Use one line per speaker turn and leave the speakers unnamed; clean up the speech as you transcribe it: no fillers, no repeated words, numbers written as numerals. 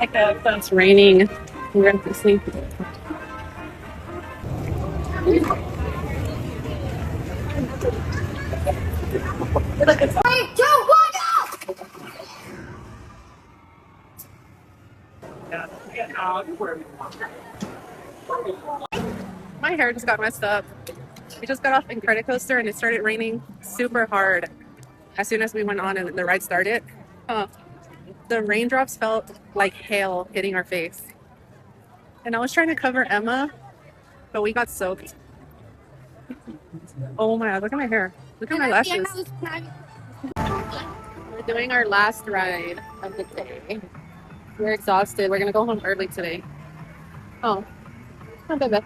Like it's raining. We're at Disney.
Three, two, one, go!
My hair just got messed up. We just got off in credit coaster and it started raining super hard as soon as we went on and the ride started. Uh, the raindrops felt like hail hitting our face. And I was trying to cover Emma, but we got soaked. Oh my god, look at my hair. Look at my lashes. We're doing our last ride of the day. We're exhausted. We're gonna go home early today. Oh, baby.